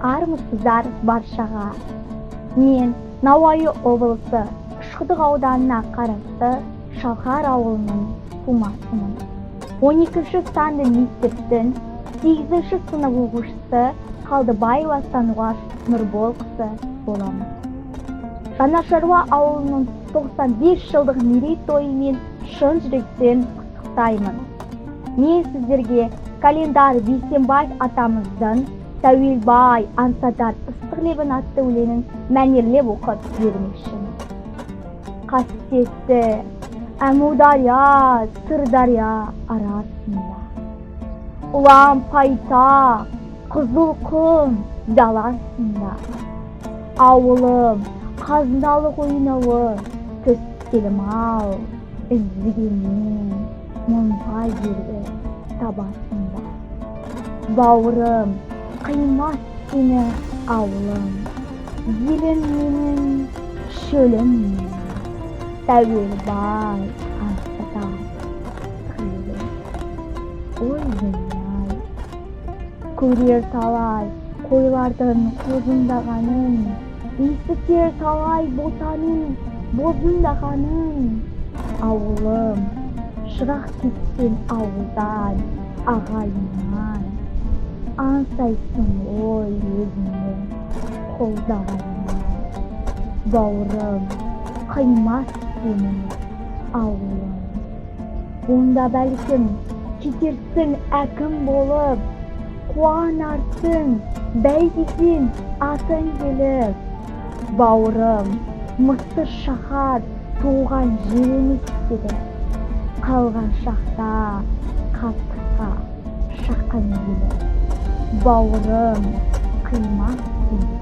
Армысыздар баршаға. Мен Науаи облысы Шыдық ауданына қарасты Шалқар ауылының тумасымын. 12-ші санды мектептің 8-ші сынып оқушысы Қалдыбаева Сандуғаш Нұрболқызы боламын. Жаңашаруа ауылының 95 жылдық мерейтойымен шын жүректен құттықтаймын. Мен сіздерге Календар Бейсенбаев атамыздың Тәуелбай аңсатар ыстық лебін атты өлеңін мәнерлеп оқып бермекшімін. Қасиетті Әмудария, Сырдария арасында, ұлан пайтақ, қызыл құм даласында, ауылым қазыналы қойнауы төскелім-ау, іздегенмен мұндай жерді табасында. Бауырым қимас сені ауылым, елім менің, шөлім менің, Тәуелбай аңсатар қилы. Ой дүние-ай, көрер талай қойлардың қозындағанын, естітер талай ботаның бозындағанын. Ауылым, шырақ кетсен ауылдан, ағайыннан, аңсайсың ой өзіңнің қолдағанын. Бауырым, қимас сенің ауылым. Онда бәлкім кетерсің әкім болып, қуанарсың бәйгеден атың келіп. Бауырым, мықты шаһар туған жер емес деді. Қалған шақта қастыққа шаққан елі. Бауырым, қимас сенің